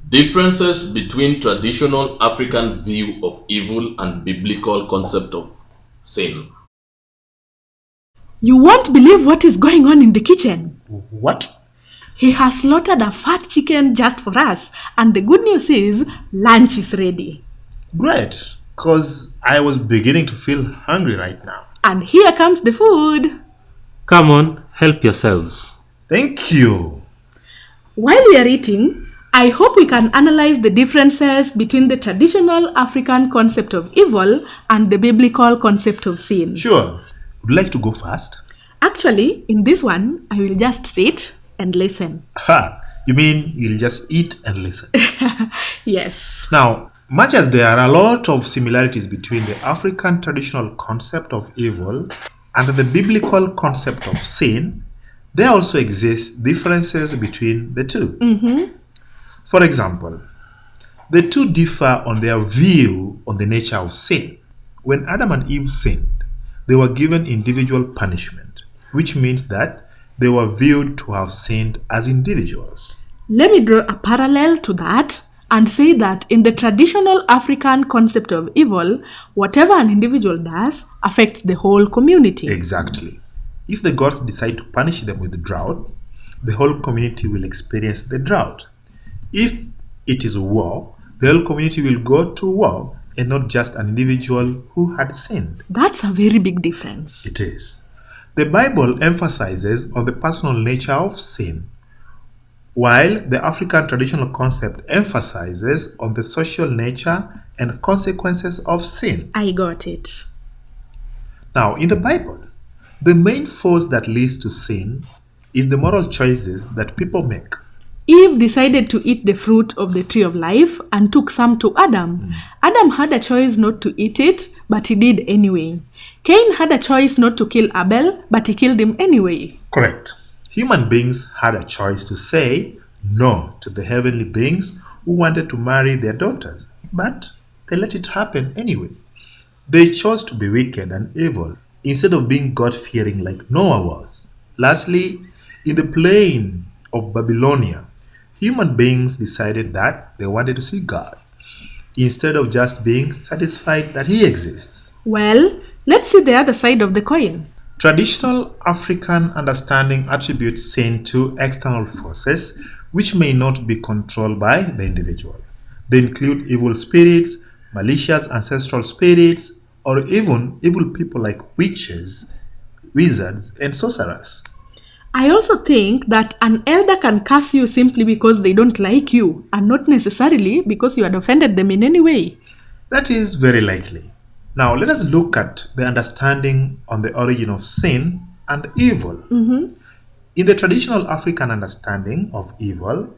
Differences between traditional African view of evil and biblical concept of sin. You won't believe what is going on in the kitchen. What? He has slaughtered a fat chicken just for us, and the good news is lunch is ready. Great, because I was beginning to feel hungry right now. And here comes the food. Come on, help yourselves. Thank you. While we are eating, I hope we can analyze the differences between the traditional African concept of evil and the biblical concept of sin. Sure. Would you like to go first? Actually, in this one, I will just sit and listen. Ha! You mean you'll just eat and listen? Yes. Now, much as there are a lot of similarities between the African traditional concept of evil and the biblical concept of sin, there also exist differences between the two. For example, the two differ on their view on the nature of sin. When Adam and Eve sinned, they were given individual punishment, which means that they were viewed to have sinned as individuals. Let me draw a parallel to that and say that in the traditional African concept of evil, whatever an individual does affects the whole community. Exactly. If the gods decide to punish them with the drought, the whole community will experience the drought. If it is war, the whole community will go to war and not just an individual who had sinned. That's a very big difference. It is. The Bible emphasizes on the personal nature of sin, while the African traditional concept emphasizes on the social nature and consequences of sin. I got it. Now, in the Bible, the main force that leads to sin is the moral choices that people make. Eve decided to eat the fruit of the tree of life and took some to Adam. Adam had a choice not to eat it, but he did anyway. Cain had a choice not to kill Abel, but he killed him anyway. Correct. Human beings had a choice to say no to the heavenly beings who wanted to marry their daughters, but they let it happen anyway. They chose to be wicked and evil instead of being God-fearing like Noah was. Lastly, in the plain of Babylonia, human beings decided that they wanted to see God instead of just being satisfied that He exists. Well, let's see the other side of the coin. Traditional African understanding attributes sin to external forces which may not be controlled by the individual. They include evil spirits, malicious ancestral spirits, or even evil people like witches, wizards, and sorcerers. I also think that an elder can curse you simply because they don't like you and not necessarily because you had offended them in any way. That is very likely. Now, let us look at the understanding on the origin of sin and evil. In the traditional African understanding of evil,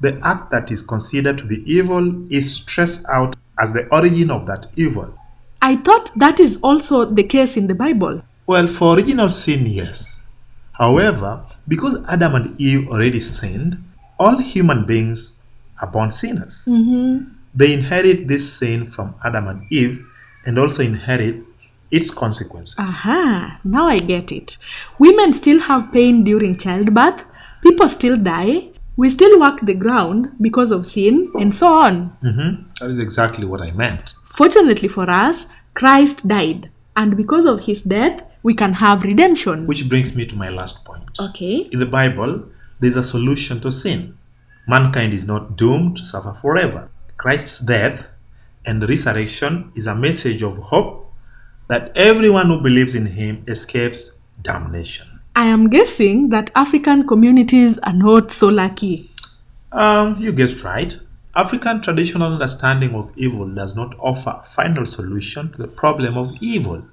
the act that is considered to be evil is stressed out as the origin of that evil. I thought that is also the case in the Bible. Well, for original sin, yes. However, because Adam and Eve already sinned, all human beings are born sinners. They inherit this sin from Adam and Eve and also inherit its consequences. Aha, now I get it. Women still have pain during childbirth, people still die, we still work the ground because of sin, and so on. That is exactly what I meant. Fortunately for us, Christ died, and because of his death, we can have redemption. Which brings me to my last point. Okay. In the Bible, there's a solution to sin. Mankind is not doomed to suffer forever. Christ's death and resurrection is a message of hope that everyone who believes in him escapes damnation. I am guessing that African communities are not so lucky. You guessed right. African traditional understanding of evil does not offer a final solution to the problem of evil.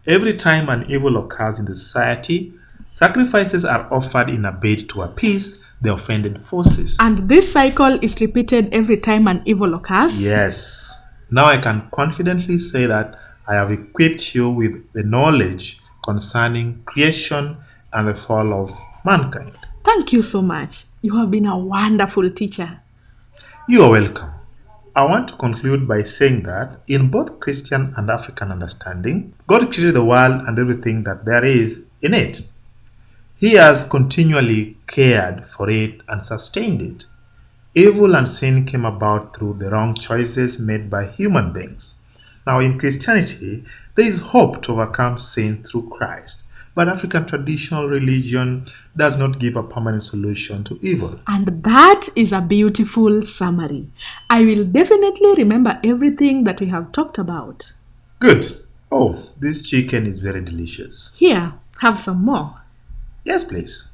Every time an evil occurs in the society, sacrifices are offered in a bid to appease the offended forces. And this cycle is repeated every time an evil occurs? Yes. Now I can confidently say that I have equipped you with the knowledge concerning creation and the fall of mankind. Thank you so much. You have been a wonderful teacher. You are welcome. I want to conclude by saying that in both Christian and African understanding, God created the world and everything that there is in it. He has continually cared for it and sustained it. Evil and sin came about through the wrong choices made by human beings. Now, in Christianity, there is hope to overcome sin through Christ. But African traditional religion does not give a permanent solution to evil. And that is a beautiful summary. I will definitely remember everything that we have talked about. Good. Oh, this chicken is very delicious. Here, have some more. Yes, please.